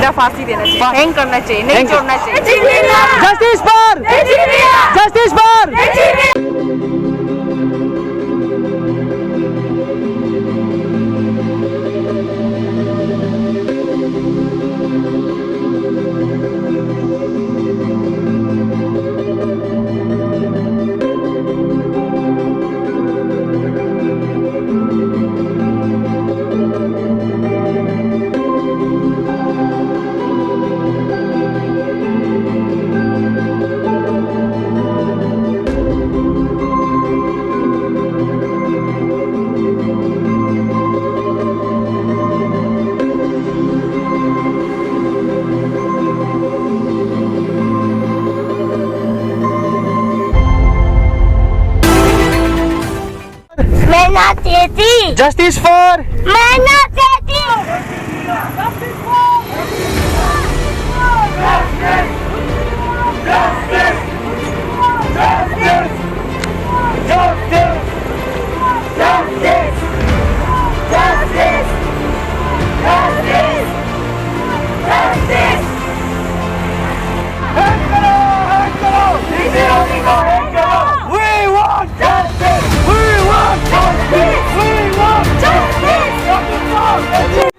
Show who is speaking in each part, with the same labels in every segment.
Speaker 1: सीधा फांसी देना चाहिए, हैंग करना चाहिए, नहीं छोड़ना चाहिए।
Speaker 2: Justice for, justice for. Justice for,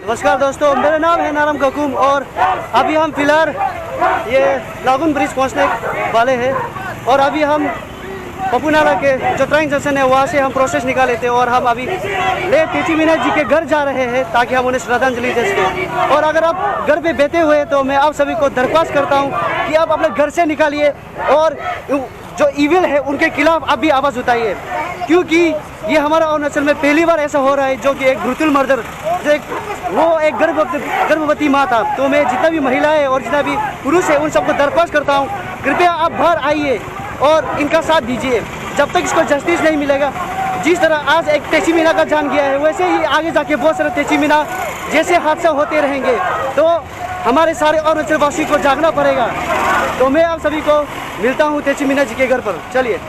Speaker 2: नमस्कार दोस्तों, मेरा नाम है नाराम गकुम और अभी हम फिलहाल ये लागून ब्रिज पहुंचने वाले हैं और अभी हम पपुनाला के जो ट्रेन जंक्शन है वहाँ से हम प्रोसेस निकाले थे और हम अभी ले तेची मीना जी के घर जा रहे हैं ताकि हम उन्हें श्रद्धांजलि दे सकें। और अगर आप घर पे बैठे हुए तो मैं आप सभी को दरख्वास्त करता हूँ कि आप अपने घर से निकालिए और जो इविल है उनके खिलाफ आप भी आवाज़ उठाइए, क्योंकि ये हमारा अरुणाचल में पहली बार ऐसा हो रहा है जो कि एक ब्रूटल मर्डर, जो एक गर्भवती माँ था। तो मैं जितना भी महिलाएं और जितना भी पुरुष है उन सबको दरख्वास्त करता हूँ, कृपया आप बाहर आइए और इनका साथ दीजिए जब तक इसको जस्टिस नहीं मिलेगा। जिस तरह आज एक तेची मीना का जान गया है वैसे ही आगे जाके बहुत सारे तेची मीना जैसे हादसा होते रहेंगे, तो हमारे सारे अरुणाचल वासी को जागना पड़ेगा। तो मैं आप सभी को मिलता हूँ तेची मीना जी के घर पर, चलिए।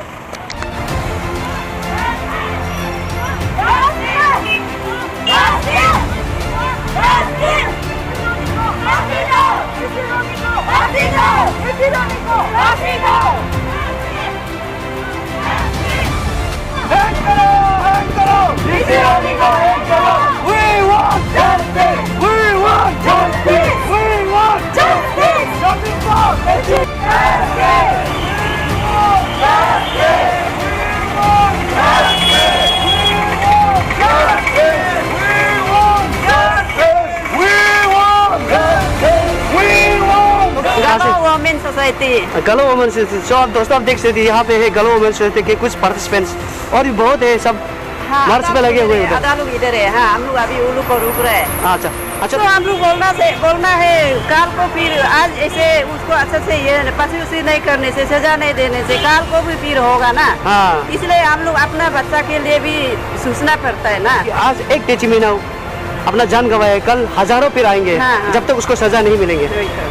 Speaker 2: गलो वुमेन सोसाइटी, जो आप दोस्तों आप देख सकते हैं यहाँ पे है गलो वुमेन सोसाइटी के कुछ पार्टिसिपेंट्स और भी बहुत है, सब मार्च पे लगे हुए हैं।
Speaker 1: आधा लोग इधर है। हाँ, हम लोग अभी उल्लू को रुक रहे हैं।
Speaker 2: अच्छा
Speaker 1: तो हम लोग बोलना है काल को, फिर आज ऐसे उसको अच्छा से ये पसी नहीं करने से, सजा नहीं देने से काल को भी फिर होगा ना। इसलिए हम लोग अपना बच्चा के लिए भी सोचना पड़ता है ना।
Speaker 2: आज एक तेची मीना अपना जान गंवाया, कल हजारों फिर आएंगे जब तक उसको सजा नहीं मिलेंगे।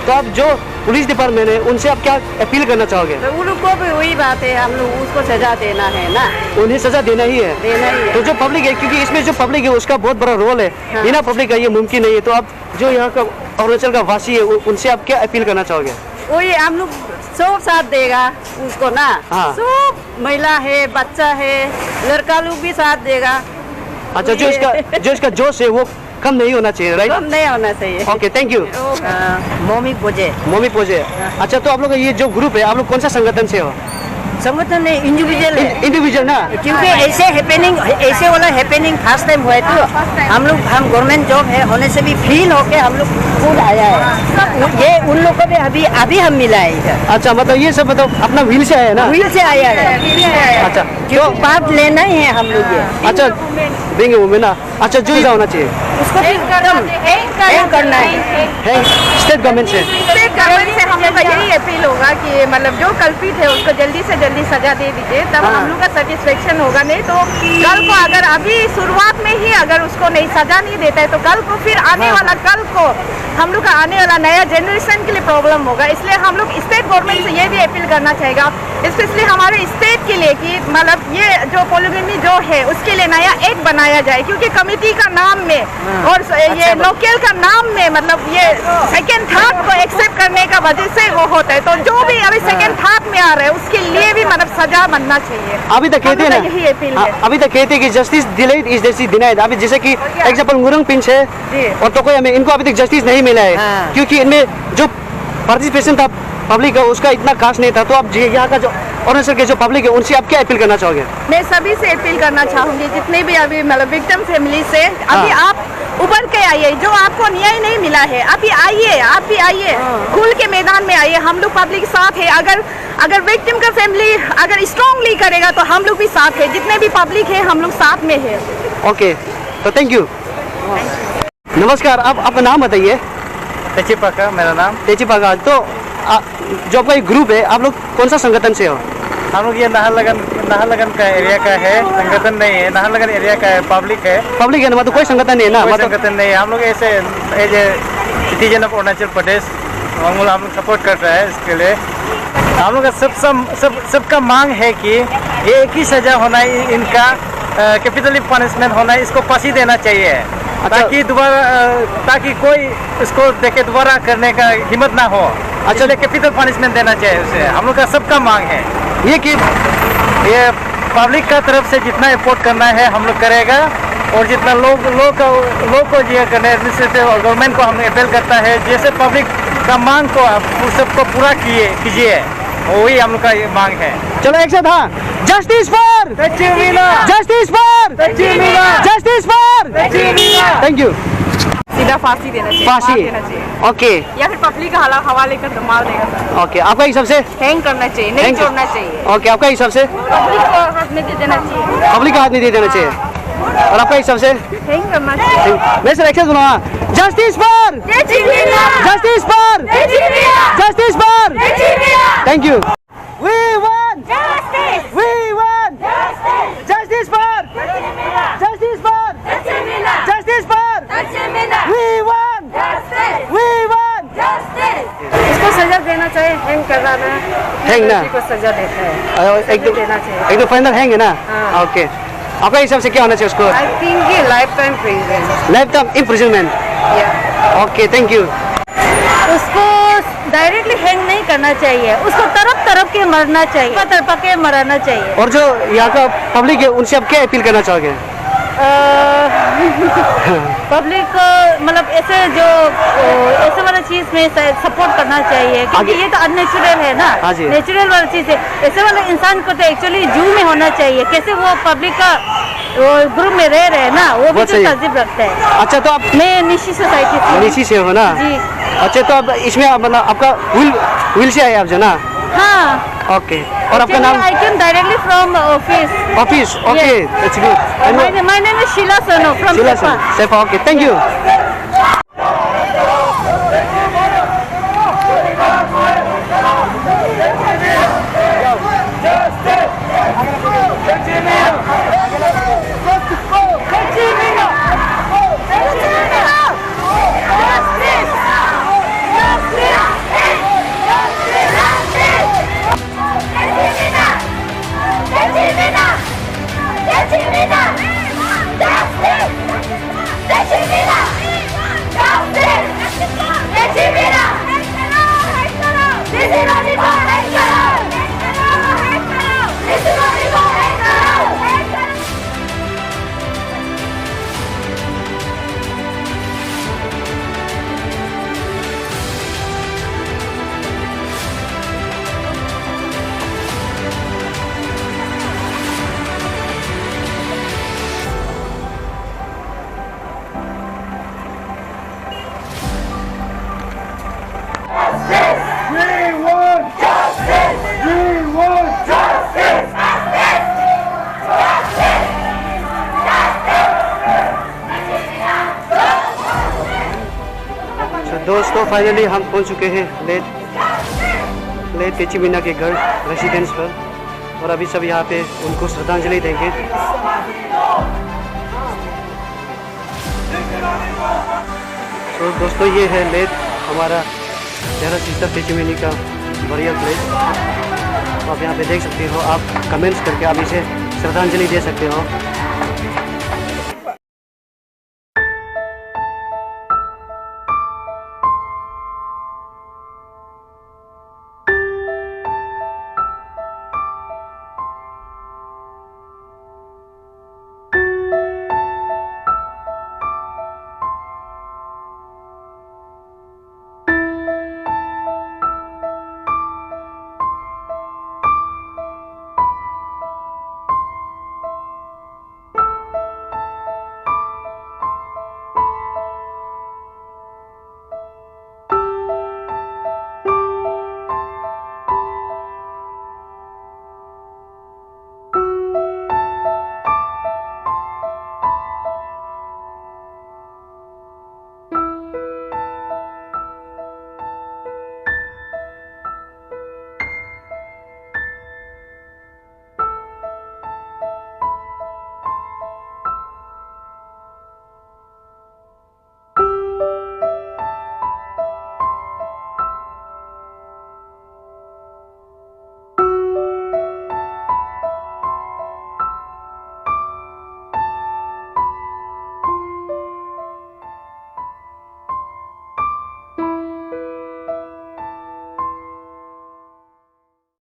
Speaker 2: तो आप जो पुलिस डिपार्टमेंट है उनसे आप क्या अपील करना चाहोगे?
Speaker 1: तो उन लोग को भी वही बात है, हम लोग उसको सजा देना है ना,
Speaker 2: उन्हें सजा देना ही है। तो जो पब्लिक है, क्योंकि इसमें जो पब्लिक है उसका बहुत बड़ा रोल है, बिना पब्लिक का ये मुमकिन नहीं है। तो आप जो यहाँ का अरुणाचल का वासी है उनसे आप क्या अपील करना चाहोगे?
Speaker 1: वही हम लोग सब साथ देगा उसको ना, सब महिला है, बच्चा है, लड़का लोग भी साथ देगा।
Speaker 2: अच्छा, जो इसका जोश है वो कम नहीं होना चाहिए, राइट?
Speaker 1: कम नहीं होना चाहिए।
Speaker 2: Okay, thank you.
Speaker 1: मोमी पोजे।
Speaker 2: अच्छा, तो आप लोग ये जो ग्रुप है, आप लोग कौन सा संगठन से हो?
Speaker 1: संगठन है इंडिविजुअल
Speaker 2: ना,
Speaker 1: क्योंकि ऐसे वाला हैपनिंग फर्स्ट टाइम हुआ है। तो हम गवर्नमेंट जॉब है होने से भी फील होके हम लोग खुद आया है। ये उन लोग को भी अभी हम मिला है इधर।
Speaker 2: अच्छा, मतलब ये सब मतलब अपना व्हील से आया ना?
Speaker 1: व्हील से आया है।
Speaker 2: अच्छा,
Speaker 1: जो पार्ट लेना ही है हम लोग ये।
Speaker 2: अच्छा, देंगे वो में ना। अच्छा, जो होना चाहिए
Speaker 1: उसको हैंग करना है
Speaker 2: स्टेट गवर्नमेंट से।
Speaker 1: हम लोग का यही अपील होगा कि मतलब जो कल्पित है उसको जल्दी से जल्दी सजा दे दीजिए, तब हम लोग का सेटिस्फेक्शन होगा। नहीं तो कल को अगर अभी शुरुआत में ही अगर उसको नहीं सजा नहीं देता है तो कल को फिर आने वाला कल को हम लोग का आने वाला नया जनरेशन के लिए प्रॉब्लम होगा। इसलिए हम लोग स्टेट गवर्नमेंट से ये भी अपील करना चाहेगा, स्पेशली हमारे स्टेट के लिए कि मतलब मतलब ये जो पोलोगेमी जो है उसके लिए नया एक बनाया जाए, क्योंकि कमिटी का नाम में और ये लोकल का नाम में मतलब ये सेकंड थर्ड को एक्सेप्ट करने का वजह से वो होता है। तो जो भी अभी सेकंड थर्ड में आ रहे हैं उसके लिए भी मतलब सजा बनना चाहिए।
Speaker 2: अभी तक कहते हैं ना,
Speaker 1: यही अपील है।
Speaker 2: अभी तक कहते हैं कि justice delayed is justice denied. अभी जैसे कि एग्जांपल मुरंग पिंच है और तो कोई हमें इनको अभी तक जस्टिस नहीं मिला है, क्योंकि इनमें जो पार्टिसिपेशन था पब्लिक का उसका इतना खास नहीं था। तो अब यहाँ का जो अरुणाचल के जो पब्लिक है उनसे आप क्या अपील करना चाहोगे?
Speaker 1: मैं सभी से अपील करना चाहूंगी, जितने भी अभी मतलब विक्टिम फैमिली से, अभी आप उभर के आइए। जो आपको न्याय नहीं मिला है अभी आइए, आप भी आइए, खुल के मैदान में आइए। हम लोग पब्लिक साथ है। अगर विक्टिम का फैमिली अगर स्ट्रांगली करेगा तो हम लोग भी साथ है। जितने भी पब्लिक है हम लोग साथ में है।
Speaker 2: ओके, तो थैंक यू। नमस्कार, आप आपका नाम बताइए।
Speaker 3: तेचीपाका मेरा नाम।
Speaker 2: तेचीपाका। तो जो आपका एक ग्रुप है, आप लोग कौन सा संगठन से हो?
Speaker 3: हम लोग ये नाहरलगन का एरिया का है, संगठन नहीं है। नाहरलगन एरिया का है, पब्लिक है।
Speaker 2: पब्लिक है ना, मतलब कोई संगठन नहीं है ना?
Speaker 3: कोई
Speaker 2: मतलब
Speaker 3: संगठन नहीं है। हम लोग ऐसे as a citizen of Arunachal Pradesh हम लोग सपोर्ट कर रहे हैं इसके लिए। हम लोग का सबका मांग है कि ये एक ही सजा होना है इनका, कैपिटली पनिशमेंट होना है, इसको फांसी देना चाहिए। ताकि कोई इसको देखे दोबारा करने का हिम्मत ना हो। अच्छा, कैपिटल पनिशमेंट देना चाहिए उसे। हम लोग का सबका मांग है
Speaker 2: ये कि
Speaker 3: ये पब्लिक का तरफ से जितना सपोर्ट करना है हम लोग करेगा, और जितना लोग को ये करना है गवर्नमेंट को हम अपील करता है, जैसे पब्लिक का मांग को सबको पूरा कीजिए, वही हम लोग का ये मांग है।
Speaker 2: चलो एक साथ, हाँ, justice for justice for justice for. Thank you.
Speaker 1: सीधा फांसी देना चाहिए।
Speaker 2: फांसी
Speaker 1: मार देना चाहिए,
Speaker 2: ओके।
Speaker 1: या फिर पब्लिक का हवाले कर तो मार देगा सर।
Speaker 2: ओके, आपका हिसाब से?
Speaker 1: हैंग करना चाहिए, नहीं छोड़ना चाहिए।
Speaker 2: ओके, आपका हिसाब से?
Speaker 1: पब्लिक को हाथ नहीं देना चाहिए।
Speaker 2: पब्लिक का हाथ नहीं देना चाहिए। और आपका हिसाब से?
Speaker 1: हैंग करना चाहिए।
Speaker 2: मैं सर एक साथ सुना, justice for justice for justice for. Thank you. We want justice. We want justice. Justice for. Justice for. Justice for. We want justice. We want justice.
Speaker 1: इसको सजा देना चाहिए। हैंग कराना है,
Speaker 2: हैंग ना?
Speaker 1: को सजा देता है।
Speaker 2: एक दो फाइनल हैंग है ना? ओके, आपका हिसाब से क्या होना चाहिए उसको?
Speaker 1: आई थिंक ये life time prison.
Speaker 2: Life time imprisonment. Okay, thank you.
Speaker 1: उसको डायरेक्टली हैंग नहीं करना चाहिए, उसको तरफ के मरना चाहिए, तरफ के मरना चाहिए।
Speaker 2: और जो यहाँ का पब्लिक है उनसे आप क्या अपील करना चाहोगे?
Speaker 1: पब्लिक को मतलब ऐसे वाला चीज में सपोर्ट करना चाहिए, क्योंकि ये तो अननेचुरल है ना। नेचुरल वाला चीज है। ऐसे वाले इंसान को तो एक्चुअली जू में होना चाहिए। कैसे वो पब्लिक का ग्रुप में रह रहे हैं ना, वो भी तो तहजीब रखता है।
Speaker 2: अच्छा, तो आप
Speaker 1: मैं निशी सोसाइटी से।
Speaker 2: निशी से हो ना?
Speaker 1: जी।
Speaker 2: अच्छा, तो अब इसमें मतलब आपका व्हील से आए आप जो ना?
Speaker 1: हाँ।
Speaker 2: ओके, और आपका नाम?
Speaker 1: I came directly from office.
Speaker 2: Office, okay, that's good.
Speaker 1: My name is Sheila Sono from Sepa.
Speaker 2: Sepa, okay, thank you. दोस्तों, फाइनली हम पहुंच चुके हैं लेट तेची मीना के घर रेसिडेंस पर, और अभी सब यहाँ पे उनको श्रद्धांजलि देंगे। तो दोस्तों, ये है लेट हमारा प्यारा सिस्टर तेची मीनी का बरियल प्लेस। तो आप यहाँ पे देख सकते हो, आप कमेंट्स करके आप इसे श्रद्धांजलि दे सकते हो।